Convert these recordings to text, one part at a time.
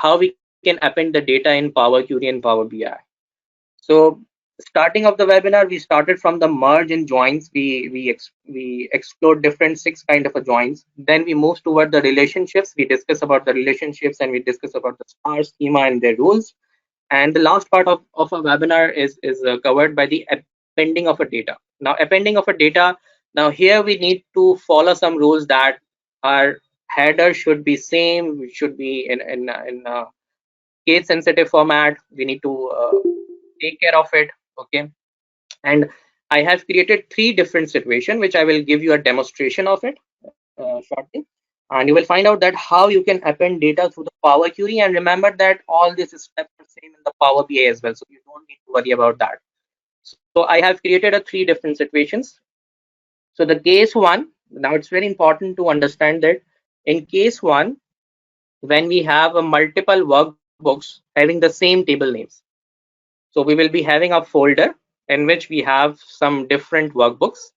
how we can append the data in Power Query and Power BI. So starting of the webinar, we started from the merge and joins. We explored different 6 kind of a joins. Then we moved toward the relationships. We discuss about the relationships and we discuss about the star schema and their rules. And the last part of a webinar is covered by the appending of a data. Now appending of a data. Now here we need to follow some rules that our header should be same. We should be in case sensitive format. We need to take care of it. Okay, and I have created 3 different situations which I will give you a demonstration of it shortly, and you will find out that how you can append data through the Power Query. And remember that all these steps are same in the Power BI as well, so you don't need to worry about that. So I have created a 3 different situations. So the case 1, now it's very important to understand that in case 1, when we have a multiple workbooks having the same table names, so we will be having a folder in which we have some different workbooks.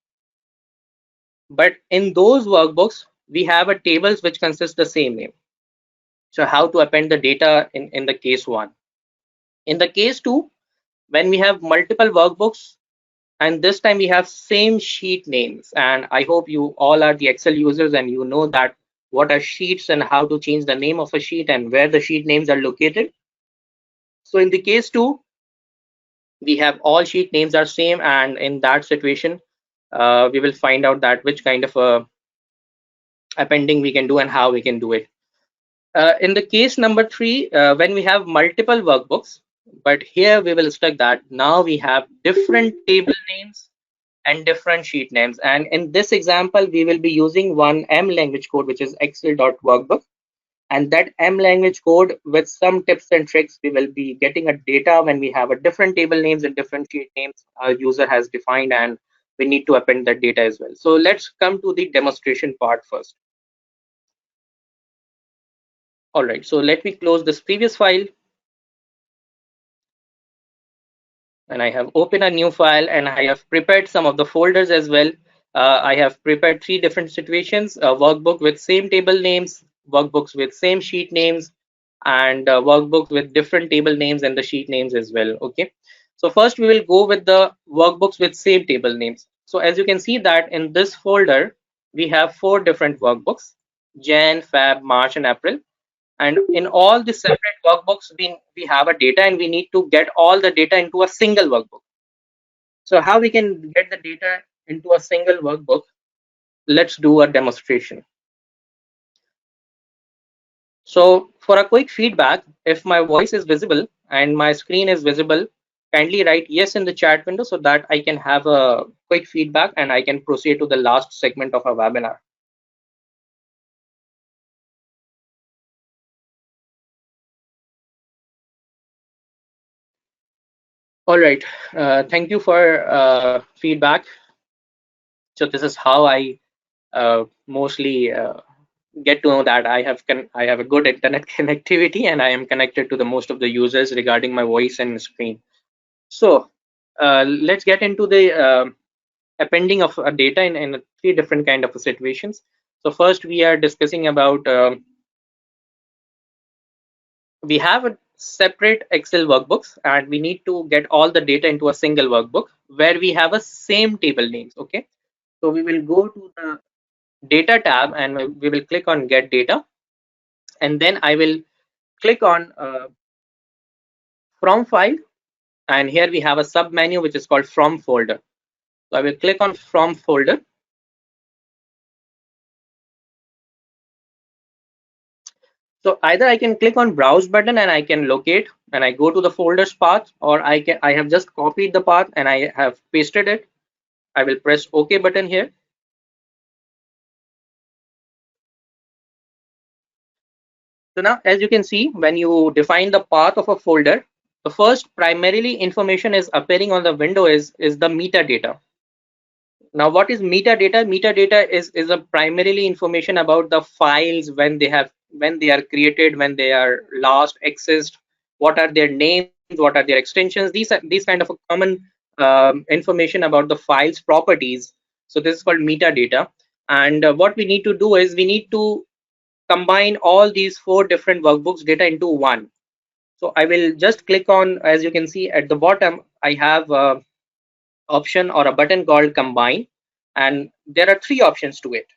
But in those workbooks, we have a tables which consist the same name. So how to append the data in the case 1. In the case 2, when we have multiple workbooks, and this time we have same sheet names. And I hope you all are the Excel users and you know that what are sheets and how to change the name of a sheet and where the sheet names are located. So in the case 2, we have all sheet names are same, and in that situation we will find out that which kind of a appending we can do and how we can do it. In the case number 3, when we have multiple workbooks, but here we will stuck that now we have different table names and different sheet names. And in this example, we will be using one M language code, which is excel.workbook. And that M language code, with some tips and tricks, we will be getting a data when we have a different table names and different sheet names our user has defined, and we need to append that data as well. So let's come to the demonstration part first. All right, so let me close this previous file. And I have opened a new file and I have prepared some of the folders as well. I have prepared 3 different situations: a workbook with same table names, workbooks with same sheet names, and workbooks with different table names and the sheet names as well. Okay, so first we will go with the workbooks with same table names. So as you can see that in this folder, we have 4 different workbooks: Jan, Feb, March, and April. And in all the separate workbooks, we have a data and we need to get all the data into a single workbook. So how we can get the data into a single workbook? Let's do a demonstration. So for a quick feedback, if my voice is visible and my screen is visible, kindly write yes in the chat window so that I can have a quick feedback and I can proceed to the last segment of our webinar. All right, thank you for feedback. So this is how I mostly get to know that I have a good internet connectivity and I am connected to the most of the users regarding my voice and screen. So let's get into the appending of data in 3 different kind of situations. So first we are discussing about we have a separate Excel workbooks and we need to get all the data into a single workbook where we have a same table names. Okay, so we will go to the data tab and we will click on get data, and then I will click on from file, and here we have a sub menu which is called from folder. So I will click on from folder. So either I can click on browse button and I can locate and I go to the folders path, or I have just copied the path and I have pasted it. I will press OK button here. So now as you can see, when you define the path of a folder, the first primarily information is appearing on the window is the metadata. Now what is metadata? Metadata is a primarily information about the files when they are created, when they are last accessed, what are their names, what are their extensions. These kind of a common information about the files properties. So this is called metadata. And what we need to do is we need to combine all these four different workbooks data into one. So I will just click on, as you can see at the bottom, I have a option or a button called combine, and there are three options to it.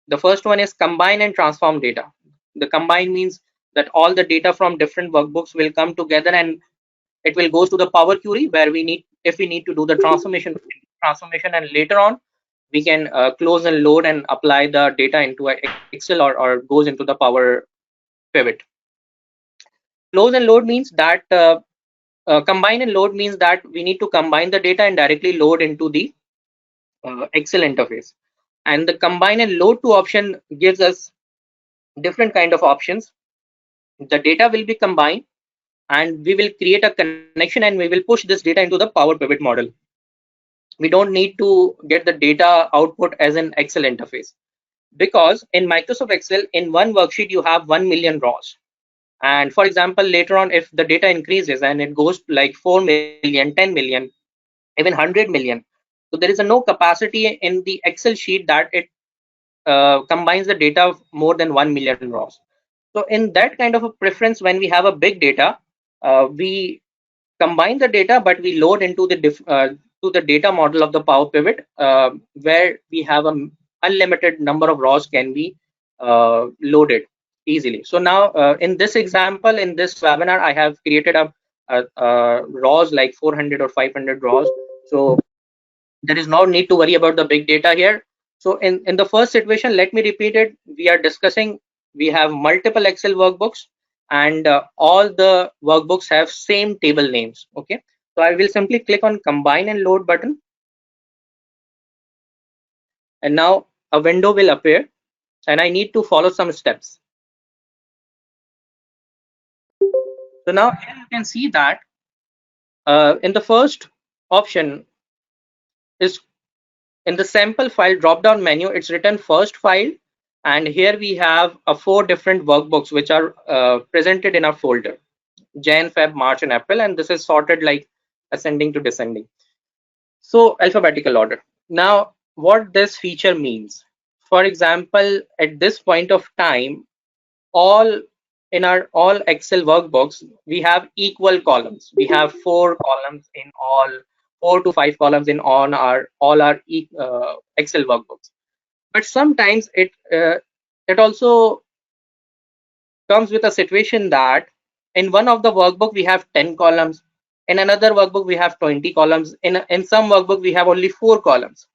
The first one is combine and transform data. The combine means that all the data from different workbooks will come together and it will go to the Power Query, where we need, if we need to do the transformation, and later on we can close and load and apply the data into a Excel, or goes into the Power Pivot. Close and load means that combine and load means that we need to combine the data and directly load into the Excel interface. And the combine and load to option gives us different kind of options. The data will be combined and we will create a connection and we will push this data into the Power Pivot model. We don't need to get the data output as an Excel interface, because in Microsoft Excel, in one worksheet you have 1 million rows. And for example, later on, if the data increases and it goes to like 4 million, 10 million, even 100 million, so there is a no capacity in the Excel sheet that it combines the data of more than 1 million rows. So in that kind of a preference, when we have a big data, we combine the data, but we load into the to the data model of the Power Pivot, where we have a unlimited number of rows can be loaded easily. So now, in this example, in this webinar, I have created a rows like 400 or 500 rows. So there is no need to worry about the big data here. So in the first situation, let me repeat it. We are discussing, we have multiple Excel workbooks, and all the workbooks have same table names. Okay. So I will simply click on combine and load button. And now a window will appear and I need to follow some steps. So now here you can see that in the first option is in the sample file drop down menu, it's written first file, and here we have four different workbooks which are presented in our folder: Jan, Feb, March, and April, and this is sorted like ascending to descending, so alphabetical order. Now what this feature means, for example, at this point of time, all in our all Excel workbooks, we have equal columns. We have four columns in all, 4 to 5 columns in on our all our Excel workbooks. But sometimes it also comes with a situation that in one of the workbook we have 10 columns, in another workbook we have 20 columns, in some workbook we have only 4 columns.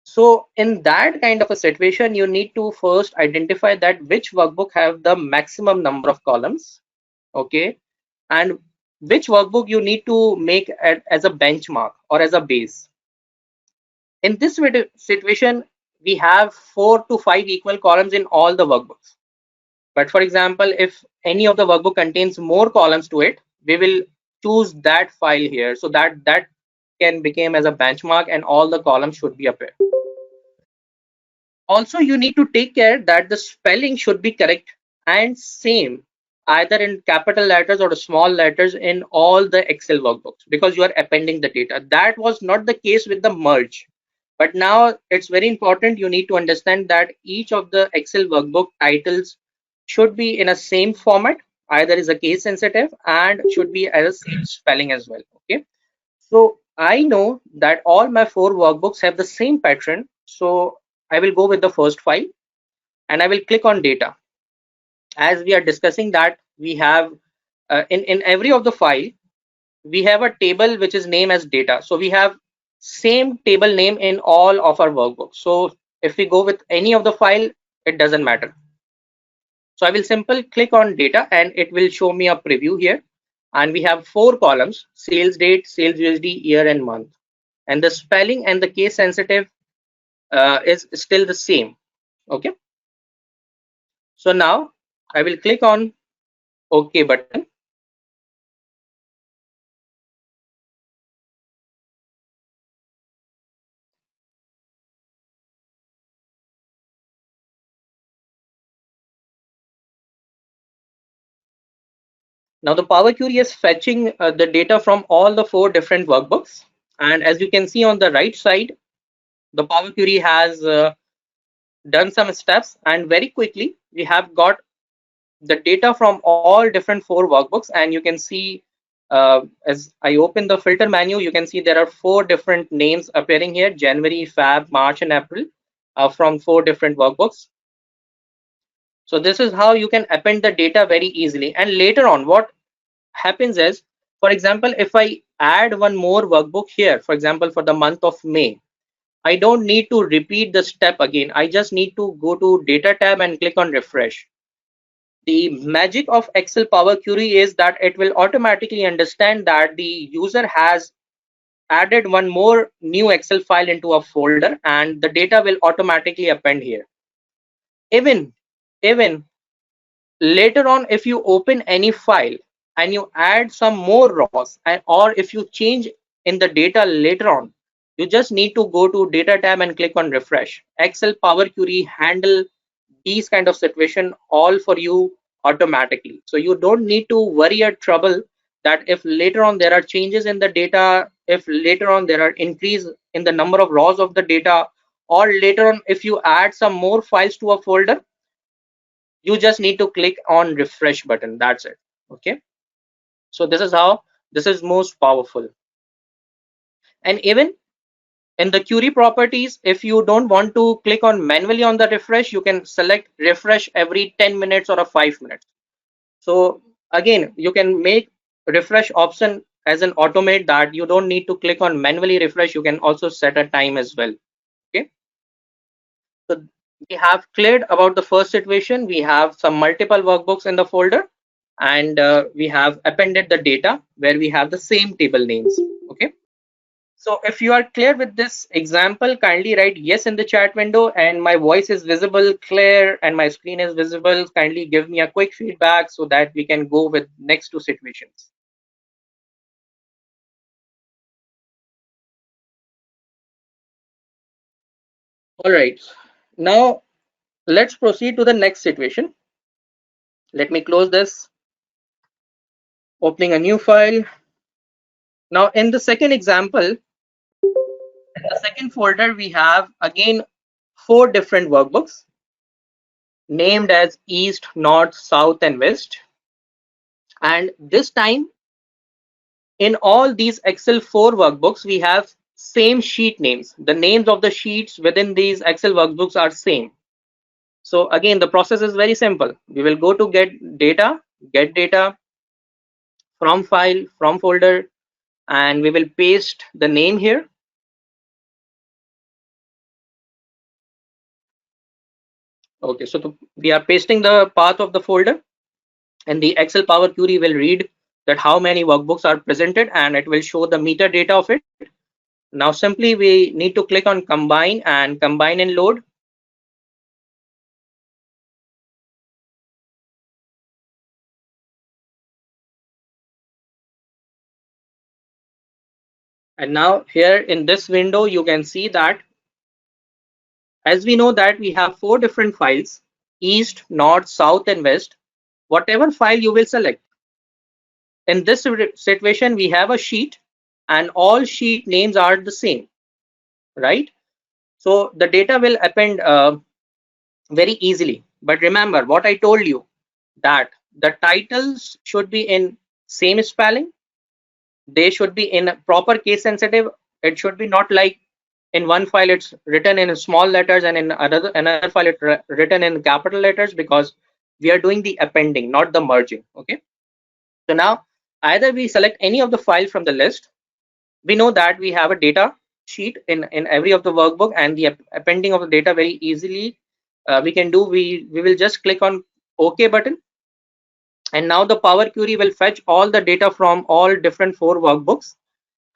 So in that kind of a situation, you need to first identify that which workbook have the maximum number of columns, okay, and which workbook you need to make as a benchmark or as a base. In this situation, we have 4 to 5 equal columns in all the workbooks. But for example, if any of the workbook contains more columns to it, we will choose that file here, so that that can become as a benchmark and all the columns should be appear. Also, you need to take care that the spelling should be correct and same, either in capital letters or small letters, in all the Excel workbooks, because you are appending the data. That was not the case with the merge, but now it's very important. You need to understand that each of the Excel workbook titles should be in a same format, either is a case sensitive, and should be as a same spelling as well. Okay. So I know that all my 4 workbooks have the same pattern. So I will go with the first file and I will click on data. As we are discussing that we have in every of the file, we have a table which is named as data. So we have same table name in all of our workbooks. So if we go with any of the file, it doesn't matter. So I will simply click on data and it will show me a preview here. And we have 4 columns: sales date, sales USD, year and month. And the spelling and the case sensitive is still the same. Okay. So now I will click on OK button. Now the Power Query is fetching the data from all the 4 different workbooks. And as you can see on the right side, the Power Query has done some steps, and very quickly we have got the data from all different 4 workbooks. And you can see, as I open the filter menu, you can see there are 4 different names appearing here: January, Feb, March, and April, from 4 different workbooks. So this is how you can append the data very easily. And later on, what happens is, for example, if I add one more workbook here, for example, for the month of May, I don't need to repeat the step again. I just need to go to data tab and click on refresh. The magic of Excel Power Query is that it will automatically understand that the user has added one more new Excel file into a folder, and the data will automatically append here. Even later on, if you open any file and you add some more rows, or if you change in the data later on, you just need to go to data tab and click on refresh. Excel Power Query handle these kind of situation all for you automatically. So you don't need to worry or trouble that if later on there are changes in the data, if later on there are increase in the number of rows of the data, or later on if you add some more files to a folder, you just need to click on refresh button. That's it. Okay. So this is how this is most powerful. And even in the query properties, if you don't want to click on manually on the refresh, you can select refresh every 10 minutes or a 5 minutes. So again, you can make refresh option as an automate, that you don't need to click on manually refresh. You can also set a time as well. Okay. So we have cleared about the first situation. We have some multiple workbooks in the folder, and we have appended the data where we have the same table names. Okay. So if you are clear with this example, kindly write yes in the chat window, and my voice is visible, clear, and my screen is visible. Kindly give me a quick feedback so that we can go with next 2 situations. All right. Now let's proceed to the next situation. Let me close this, opening a new file. Now in the second example, in the second folder, we have again 4 different workbooks named as East, North, South, and West. And this time, in all these Excel 4 workbooks, we have same sheet names. The names of the sheets within these Excel workbooks are same. So again, the process is very simple. We will go to get data from file, from folder, and we will paste the name here. Okay, so we are pasting the path of the folder, and the Excel Power Query will read that how many workbooks are presented, and it will show the metadata of it. Now simply we need to click on combine and combine and load. And now here in this window, you can see that, as we know that we have 4 different files: East, North, South, and West. Whatever file you will select. In this situation, we have a sheet, and all sheet names are the same, right? So the data will append very easily. But remember what I told you, that the titles should be in same spelling. They should be in proper case sensitive. It should be not like in one file it's written in small letters, and in another file it's written in capital letters, because we are doing the appending, not the merging. Okay. So now either we select any of the file from the list. We know that we have a data sheet in every of the workbook, and the appending of the data very easily we can do. We will just click on OK button, and now the Power Query will fetch all the data from all different 4 workbooks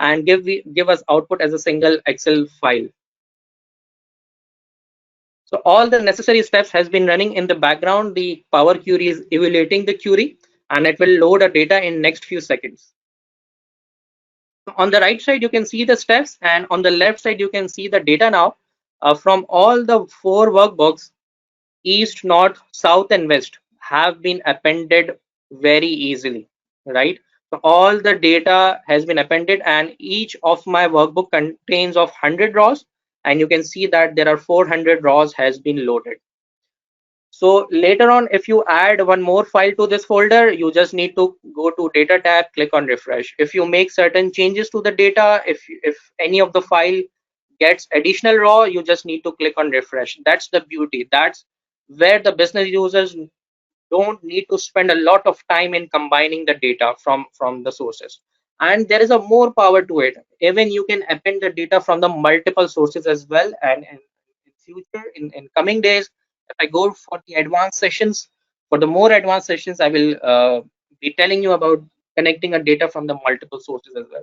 and give us output as a single Excel file. So all the necessary steps has been running in the background. The Power Query is evaluating the query, and it will load a data in next few seconds. So on the right side, you can see the steps, and on the left side, you can see the data now from all the 4 workbooks. East, North, South, and West have been appended very easily, right? So all the data has been appended, and each of my workbook contains of 100 rows, and you can see that there are 400 raws has been loaded. So later on, if you add one more file to this folder, you just need to go to data tab, click on refresh. If you make certain changes to the data, if any of the file gets additional raw, you just need to click on refresh. That's the beauty. That's where the business users don't need to spend a lot of time in combining the data from the sources. And there is a more power to it. Even you can append the data from the multiple sources as well. And in future, in coming days, if I go for the advanced sessions, for the more advanced sessions, I will be telling you about connecting a data from the multiple sources as well.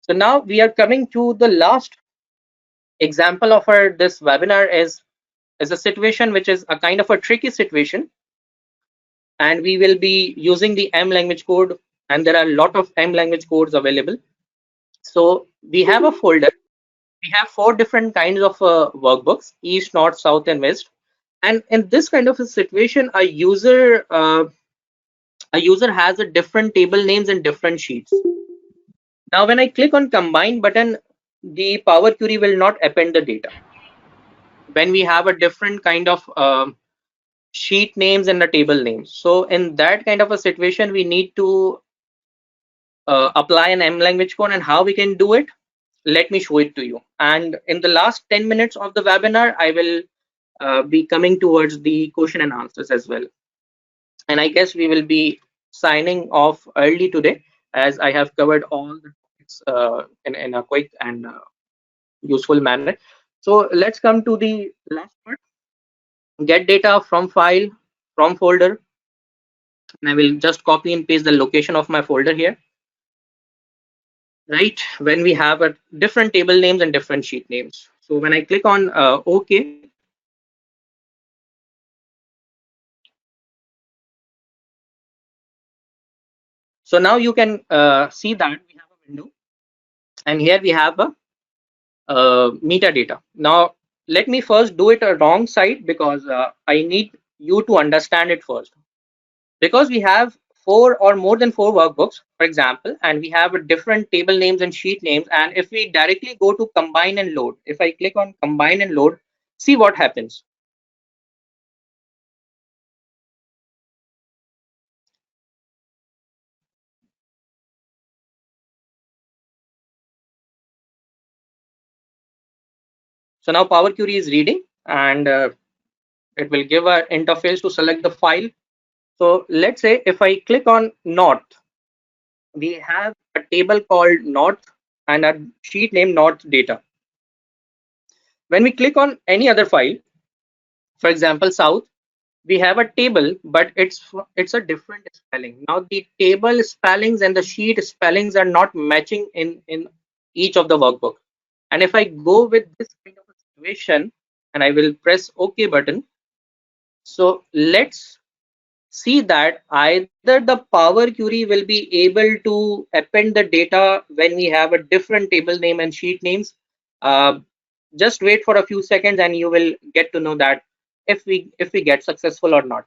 So now we are coming to the last example of our this webinar is a situation which is a kind of a tricky situation, and we will be using the M language code, and there are a lot of M language codes available. So we have a folder. We have four different kinds of workbooks: east, north, south, and west. And in this kind of a situation, a user has a different table names and different sheets. Now, when I click on combine button, the Power Query will not append the data. When we have a different kind of sheet names and the table names, so in that kind of a situation, we need to apply an M language code. And how we can do it, let me show it to you. And in the last 10 minutes of the webinar, I will be coming towards the question and answers as well. And I guess we will be signing off early today, as I have covered all the topics in a quick and useful manner. So let's come to the last part: get data from file, from folder. And I will just copy and paste the location of my folder here. Right, when we have a different table names and different sheet names. So when I click on OK, so now you can see that we have a window, and here we have a metadata. Now let me first do it a wrong side, because I need you to understand it first. Because we have four or more than four workbooks, for example, and we have a different table names and sheet names. And if we directly go to combine and load, if I click on combine and load, see what happens. So now Power Query is reading, and it will give an interface to select the file. So let's say if I click on north, we have a table called north and a sheet named north data. When we click on any other file, for example south, we have a table, but it's a different spelling. Now the table spellings and the sheet spellings are not matching in each of the workbook. And if I go with this kind of a situation, and I will press OK button, so let's see that either the Power Query will be able to append the data when we have a different table name and sheet names. Uh, just wait for a few seconds and you will get to know that if we get successful or not.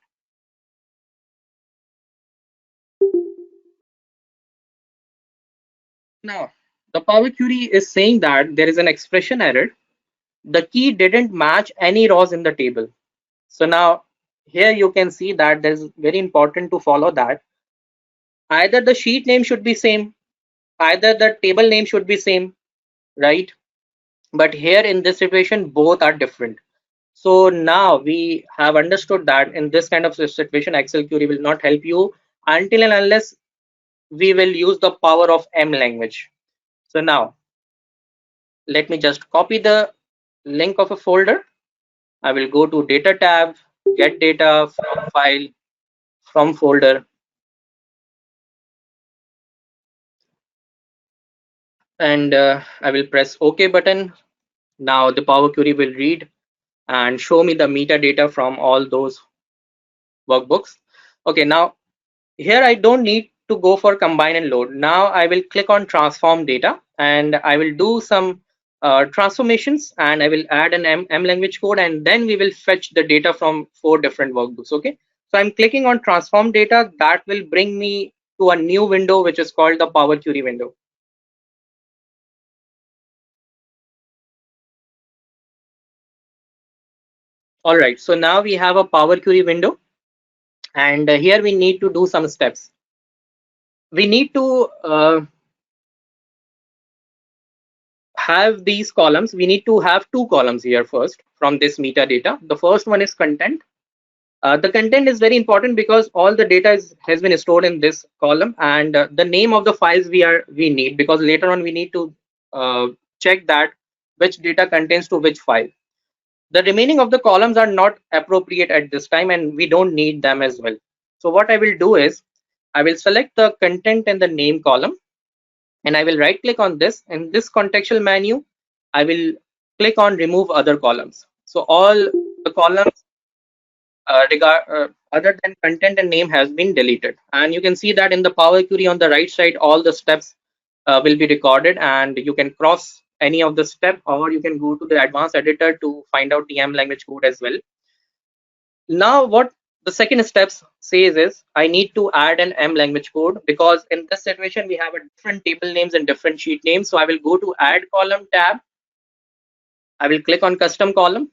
Now, the Power Query is saying that there is an expression error. The key didn't match any rows in the table. So now here you can see that there's very important to follow that. Either the sheet name should be same, either the table name should be same, right? But here in this situation, both are different. So now we have understood that in this kind of situation, Excel query will not help you until and unless we will use the power of M language. So now let me just copy the link of a folder. I will go to data tab, get data from file, from folder, and I will press OK button. Now the Power Query will read and show me the metadata from all those workbooks. Okay, now here I don't need to go for combine and load. Now I will click on transform data, and I will do some transformations, and I will add an M language code, and then we will fetch the data from four different workbooks. Okay, so I'm clicking on transform data. That will bring me to a new window which is called the Power Query window. All right, so now we have a Power Query window, and here we need to do some steps. We need to have these columns. We need to have two columns here first from this metadata. The first one is content. The content is very important because all the data has been stored in this column, and the name of the files we need, because later on we need to uh, check that which data contains to which file. The remaining of the columns are not appropriate at this time, and we don't need them as well. So what I will do is I will select the content and the name column, and I will right click on this. In this contextual menu, I will click on remove other columns. So all the columns other than content and name has been deleted, and you can see that in the Power Query on the right side all the steps will be recorded, and you can cross any of the step, or you can go to the advanced editor to find out the M language code as well. Now what the second steps says is I need to add an M language code, because in this situation we have a different table names and different sheet names. So I will go to add column tab. I will click on custom column,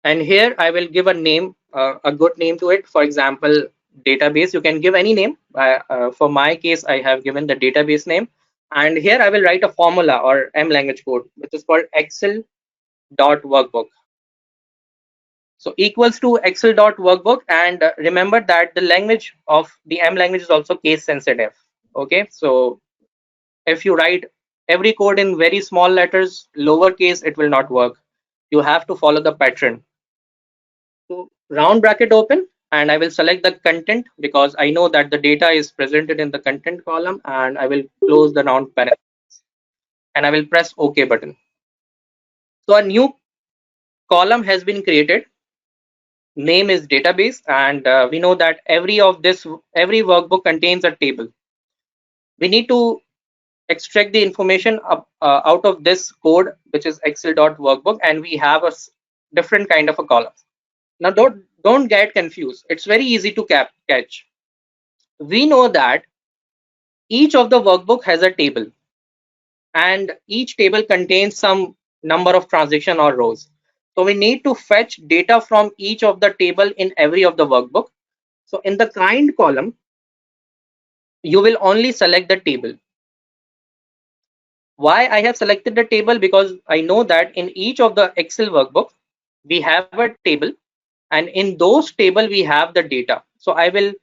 and here I will give a name, a good name to it. For example, database. You can give any name. For my case, I have given the database name, and here I will write a formula or M language code, which is called Excel dot workbook. So equals to Excel dot workbook, and remember that the language of the M language is also case sensitive. Okay, so if you write every code in very small letters, lowercase, it will not work. You have to follow the pattern. So round bracket open, and I will select the content because I know that the data is presented in the content column, and I will close the round parentheses, and I will press OK button. So a new column has been created. Name is database, and we know that every workbook contains a table. We need to extract the information out of this code, which is Excel.workbook, and we have a different kind of a column. Now don't get confused. It's very easy to catch. We know that each of the workbook has a table, and each table contains some number of transaction or rows. So we need to fetch data from each of the table in every of the workbook. So in the kind column, you will only select the table. Why I have selected the table? Because I know that in each of the Excel workbook, we have a table, and in those table we have the data. So I will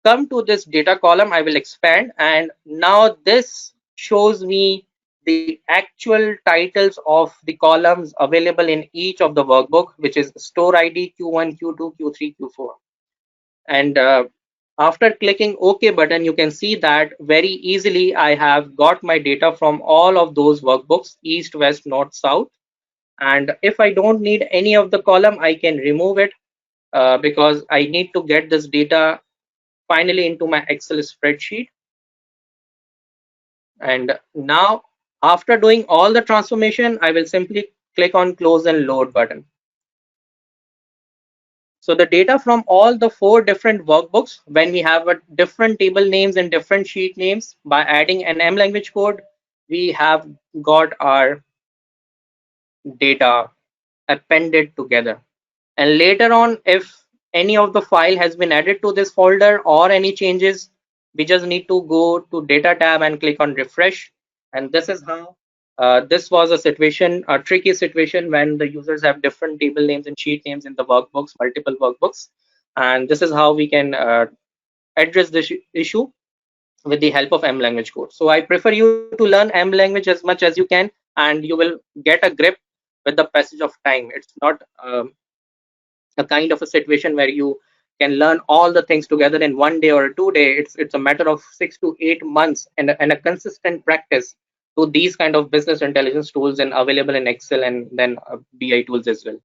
come to this data column, I will expand, and now this shows me the actual titles of the columns available in each of the workbook, which is store ID, Q1, Q2, Q3, Q4. And after clicking OK button, you can see that very easily I have got my data from all of those workbooks, east, west, north, south. And if I don't need any of the column, I can remove it because I need to get this data finally into my Excel spreadsheet. And now after doing all the transformation, I will simply click on close and load button. So the data from all the 4 different workbooks, when we have a different table names and different sheet names, by adding an M language code, we have got our data appended together. And later on, if any of the file has been added to this folder or any changes, we just need to go to data tab and click on refresh. And this is how this was a tricky situation when the users have different table names and sheet names in the workbooks, multiple workbooks. And this is how we can address this issue with the help of M language code. So I prefer you to learn M language as much as you can, and you will get a grip with the passage of time. It's not a kind of a situation where you can learn all the things together in 1 day or 2 day. It's a matter of 6 to 8 months and a consistent practice to these kind of business intelligence tools and available in Excel and then BI tools as well.